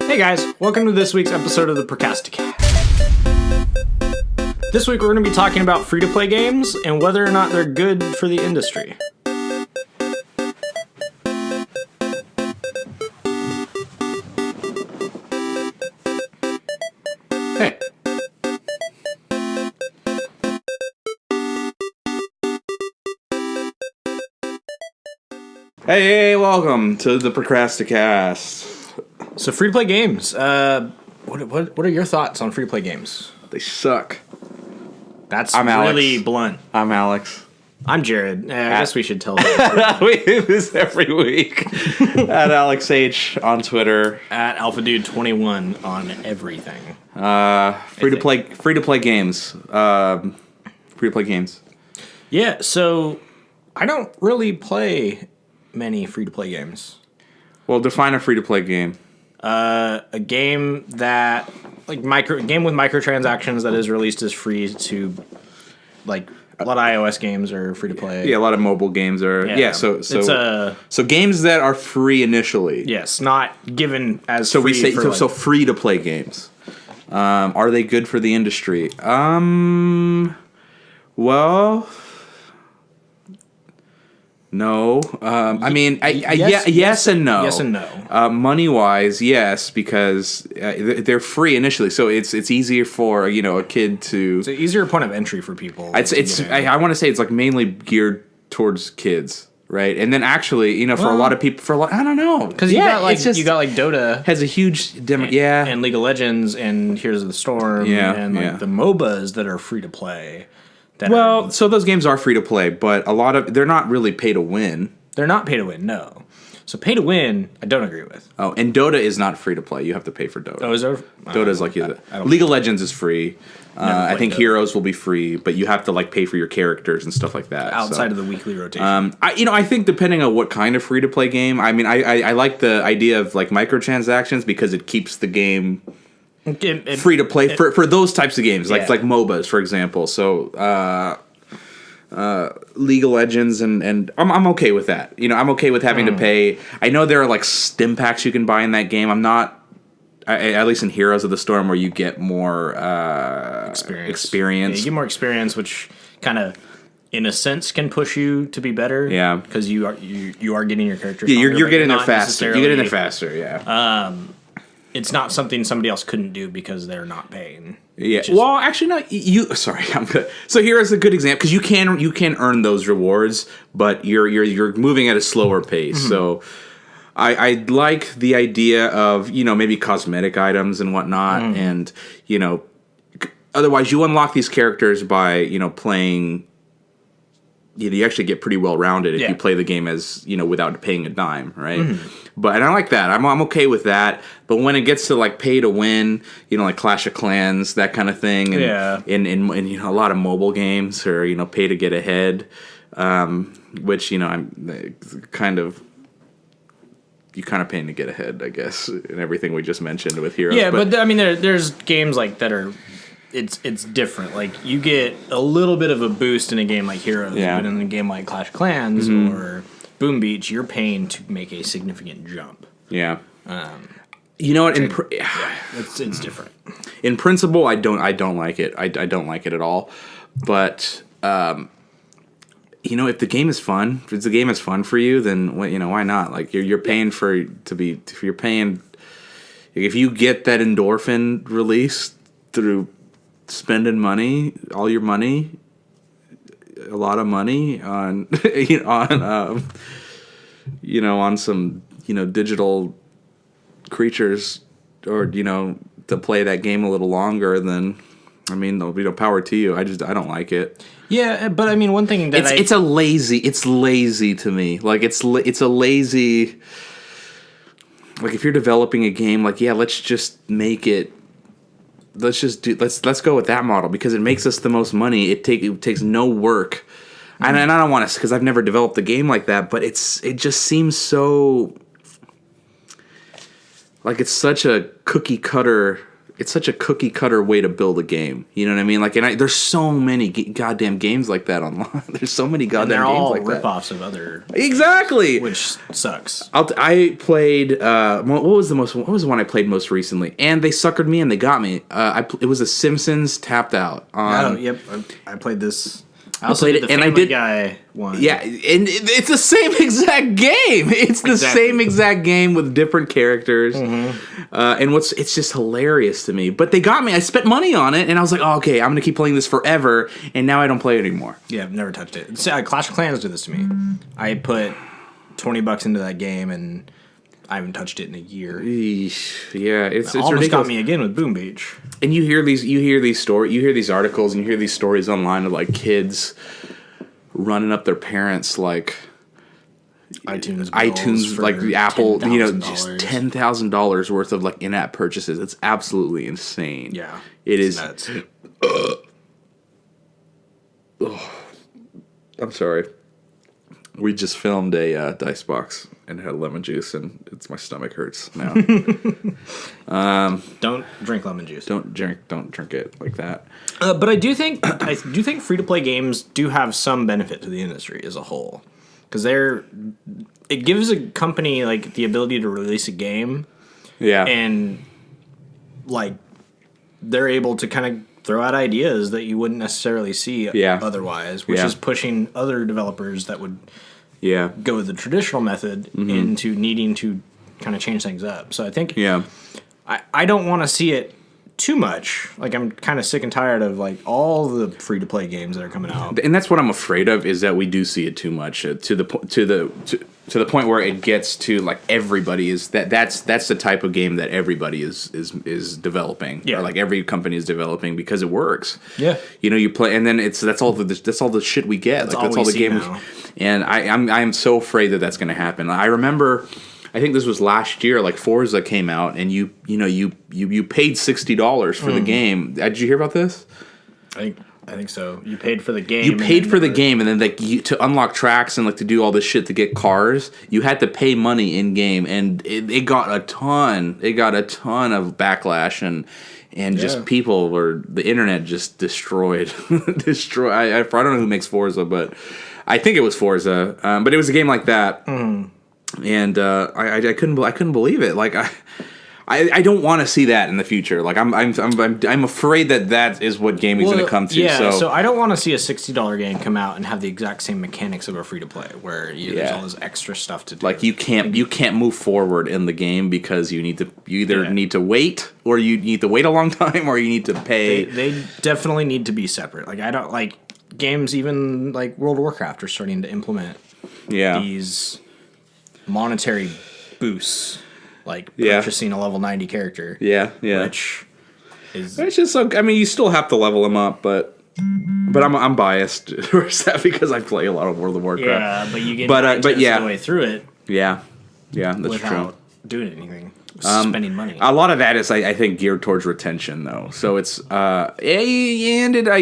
Hey guys, welcome to this week's episode of the Procrasticast. This week we're going to be talking about free-to-play games and whether or not they're good for the industry. Hey. Hey, welcome to the Procrasticast. So free-to-play games. What are your thoughts on free-to-play games? They suck. That's I'm really Alex. blunt. I'm Alex. I'm Jerod. I guess we should tell them. We do this every week. At Alex H on Twitter. At AlphaDude21 on everything. Free to play games. Free to play games. Yeah, so I don't really play many free-to-play games. Well, define a free to play game. A game that game with microtransactions that is released as free to, like, a lot of iOS games are free to play. Yeah, a lot of mobile games are. Yeah, so games that are free initially. Yes, not given as So free. we say so free to play games. Are they good for the industry? Well, no. I mean, yes and no. Yes and no. Money wise, yes, because they're free initially, so it's easier for a kid to. It's an easier point of entry for people. I want to say it's like mainly geared towards kids, right? And then actually, for a lot of people, I don't know, because you got like Dota has a huge demo, and League of Legends and Heroes of the Storm, the MOBAs that are free to play. So those games are free to play, but they're not really pay to win. They're not pay to win, no. So pay to win, I don't agree with. Oh, and Dota is not free to play. You have to pay for Dota. Oh, is there? Dota is like League of Legends is free. I think Dota. Heroes will be free, but you have to pay for your characters and stuff like that. Outside of the weekly rotation. I think depending on what kind of free to play game. I mean, I like the idea of microtransactions because it keeps the game free to play for those types of games, like MOBAs, for example. So League of Legends and I'm okay with that. I'm okay with having to pay. I know there are stim packs you can buy in that game. I'm not. At least in Heroes of the Storm, where you get more experience. Yeah, you get more experience, which kind of, in a sense, can push you to be better. Yeah, because you are getting your characters. Yeah, you're getting there faster. You get in there faster. Yeah. It's not something somebody else couldn't do because they're not paying. Yeah. Well, actually, no. Sorry, I'm good. So here is a good example because you can earn those rewards, but you're moving at a slower pace. Mm-hmm. So I like the idea of maybe cosmetic items and whatnot, and otherwise you unlock these characters by playing. You actually get pretty well rounded if you play the game as without paying a dime, right? Mm-hmm. And I like that. I'm okay with that. But when it gets to pay to win, like Clash of Clans, that kind of thing, and in a lot of mobile games, or pay to get ahead, which I'm kind of. You kind of paying to get ahead, I guess, in everything we just mentioned with Heroes. Yeah, but I mean, there's games that are. It's different. You get a little bit of a boost in a game like Heroes, but in a game like Clash of Clans or Boom Beach, you're paying to make a significant jump. Yeah. You know what? It's different. In principle, I don't like it. I don't like it at all. But if the game is fun, if the game is fun for you, then why not? You're paying you're paying. If you get that endorphin release through spending money, all your money, a lot of money on on some digital creatures, or to play that game a little longer, then power to you. I don't like it. Yeah, but I mean, one thing that it's lazy to me. It's a lazy. If you're developing a game, let's just make it. Let's go with that model because it makes us the most money. It takes no work, and I don't want to, because I've never developed a game like that. But it just seems so it's such a cookie cutter it's such a cookie cutter way to build a game. You know what I mean? Like, there's so many goddamn games like that online. There's so many goddamn games like that. They're all ripoffs of other. Exactly. Which sucks. I played. What was the one I played most recently? And they suckered me and they got me. It was a Simpsons Tapped Out. Yep. I played this. I also played it, and I did Guy one. Yeah, and it's the same exact game. It's the same exact game with different characters, and it's just hilarious to me. But they got me. I spent money on it, and I was like, oh, okay, I'm gonna keep playing this forever. And now I don't play it anymore. Yeah, I've never touched it. Clash of Clans did this to me. I put $20 into that game, and I haven't touched it in a year. Eesh. Yeah, it's almost ridiculous. Got me again with Boom Beach. And you hear these articles, and you hear these stories online of like kids running up their parents like iTunes like the Apple, just $10,000 worth of like in-app purchases. It's absolutely insane. Yeah, it is nuts. I'm sorry. We just filmed a dice box and had lemon juice, and my stomach hurts now. Don't drink lemon juice. Don't drink it like that. But I do think free to play games do have some benefit to the industry as a whole, because it gives a company like the ability to release a game, and like they're able to kind of throw out ideas that you wouldn't necessarily see otherwise, which is pushing other developers that would go the traditional method into needing to kind of change things up. So I think I don't want to see it too much. Like, I'm kind of sick and tired of like all the free to play games that are coming out, and that's what I'm afraid of, is that we do see it too much to the point where it gets to like everybody is that's the type of game that everybody is developing, or like every company is developing because it works. You play, and then that's all the shit we get. That's all the game. And I'm so afraid that that's going to happen. I remember, I think this was last year, like Forza came out, and you paid $60 for the game. Did you hear about this? I think so. You paid for the game. You paid for the game, and then to unlock tracks and like to do all this shit to get cars, you had to pay money in game, and it got a ton. It got a ton of backlash, and just the internet just destroyed. I don't know who makes Forza, but I think it was Forza. But it was a game like that. And I couldn't believe it. Like I don't want to see that in the future. Like I'm afraid that is what gaming's going to come to. Yeah, so I don't want to see a $60 game come out and have the exact same mechanics of a free to play, where there's all this extra stuff to do. Like you can't move forward in the game because you either need to wait, or you need to wait a long time, or you need to pay. They definitely need to be separate. Like, I don't like games, even like World of Warcraft are starting to implement these monetary boosts, like purchasing a level 90 character. Which is, it's just so. I mean, you still have to level them up, but I'm biased towards that because I play a lot of World of Warcraft. Yeah, but you get the way through it. Yeah, that's without true. Doing anything, spending money. A lot of that is, I think, geared towards retention, though. So it's I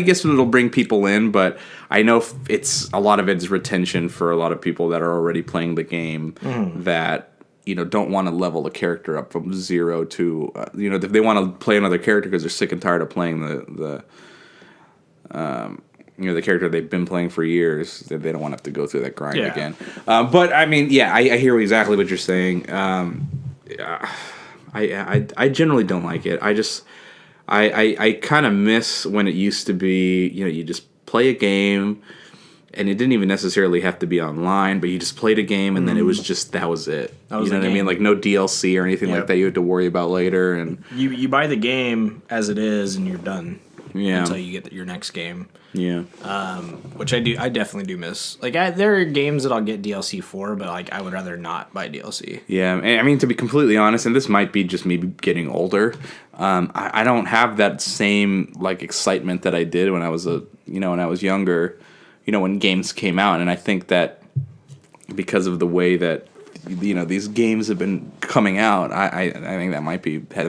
guess it'll bring people in, but I know it's a lot of it's retention for a lot of people that are already playing the game that don't want to level a character up from 0 to if they want to play another character because they're sick and tired of playing the character they've been playing for years, they don't want to have to go through that grind again. But I mean, I hear exactly what you're saying. I generally don't like it. I kind of miss when it used to be, you just play a game, and it didn't even necessarily have to be online, but you just played a game, and then it was just, that was it. You know what I mean? Like no DLC or anything like that you had to worry about later. And you buy the game as it is, and you're done. Until you get your next game. Which I definitely do miss. Like, there are games that I'll get DLC for, but like I would rather not buy DLC. Yeah, I mean, to be completely honest, and this might be just me getting older, I don't have that same like excitement that I did when I was when I was younger, when games came out. And I think that because of the way that these games have been coming out, I think that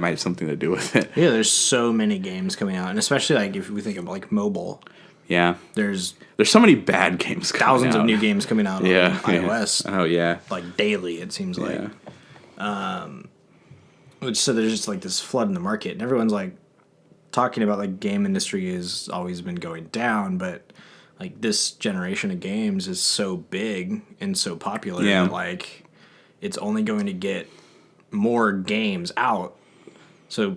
might have something to do with it. Yeah, there's so many games coming out, and especially like if we think of like mobile. Yeah, there's so many bad games coming thousands out. of new games coming out on iOS. Oh yeah, like daily it seems like. So there's just like this flood in the market, and everyone's like talking about like game industry has always been going down, but like this generation of games is so big and so popular that like it's only going to get more games out. So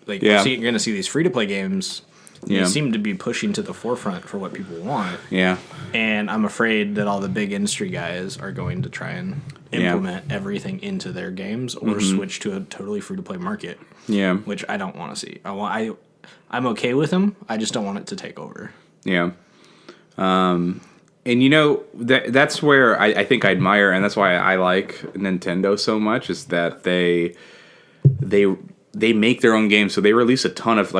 like you're going to see these free to play games. They seem to be pushing to the forefront for what people want. Yeah. And I'm afraid that all the big industry guys are going to try and implement everything into their games or switch to a totally free to play market. Yeah. Which I don't want to see. I'm okay with them. I just don't want it to take over. Yeah. And you know, that's where I think I admire, and that's why I like Nintendo so much, is that they make their own games, so they release a ton of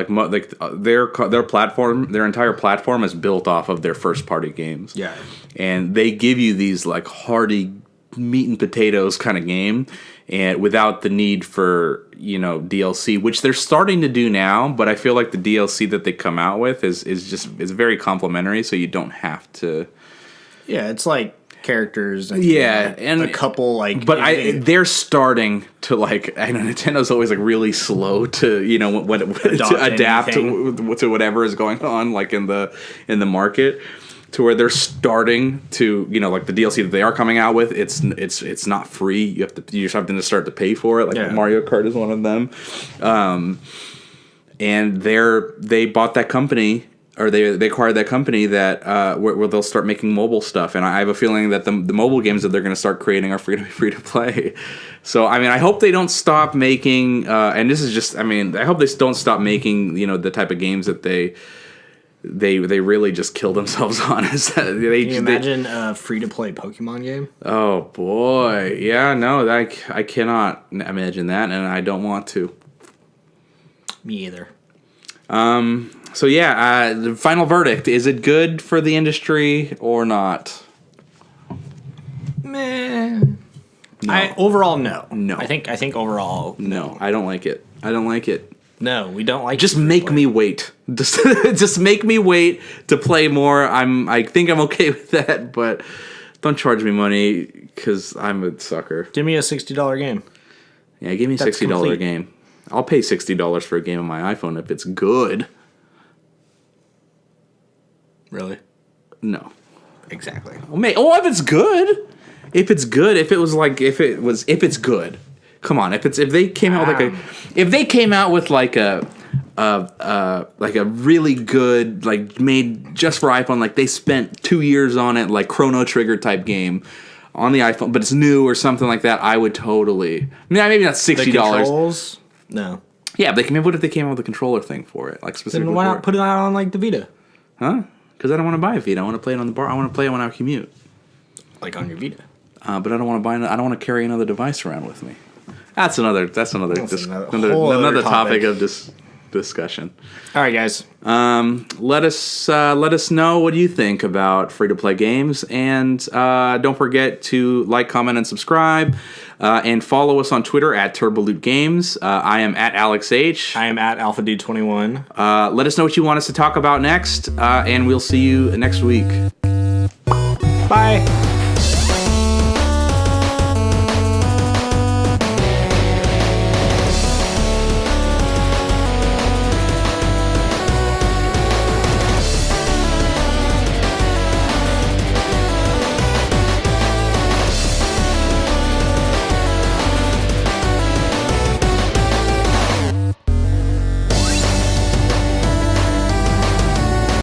their platform, their entire platform is built off of their first party games. Yeah, and they give you these like hearty meat and potatoes kind of game, and without the need for DLC, which they're starting to do now. But I feel like the DLC that they come out with is very complimentary, so you don't have to. Yeah, it's like characters and and a couple like they're starting to like, I know Nintendo's always like really slow to to adapt to whatever is going on like in the market, to where they're starting to like the DLC that they are coming out with, it's not free, you just have to start to pay for it, like Mario Kart is one of them, and they bought that company, or they acquired that company that where they'll start making mobile stuff, and I have a feeling that the mobile games that they're going to start creating are free to play. So I mean, I hope they don't stop making, and this is just, I mean, I hope they don't stop making the type of games that they really just kill themselves on. Can you imagine a free to play Pokemon game? Oh boy, yeah, no, I cannot imagine that, and I don't want to. Me either. So yeah, the final verdict: is it good for the industry or not? Meh. No. Overall, no. No. I think overall, no. I don't like it. No, we don't like. Just make me wait. Just make me wait to play more. I think I'm okay with that, but don't charge me money because I'm a sucker. Give me a $60 game. Yeah, give me a $60 game. I'll pay $60 for a game on my iPhone if it's good. Really? No. Exactly. If it's good. If it's good. If it's good. Come on. If they came out with like a really good, like made just for iPhone, like they spent 2 years on it, like Chrono Trigger type game on the iPhone, but it's new or something like that, I would totally. Maybe not $60. The controls? No. Yeah, what if they came out with a controller thing for it, like specifically? Then why not put it out on like the Vita? Huh? Because I don't want to buy a Vita. I want to play it on the bar. I want to play it when I commute. Like on your Vita. But I don't want to I don't want to carry another device around with me. That's another topic of discussion. All right, guys. Let us know what you think about free to play games, and don't forget to like, comment, and subscribe, and follow us on Twitter at Turboloot Games. I am at Alex H. I am at AlphaD21. Let us know what you want us to talk about next, and we'll see you next week. Bye.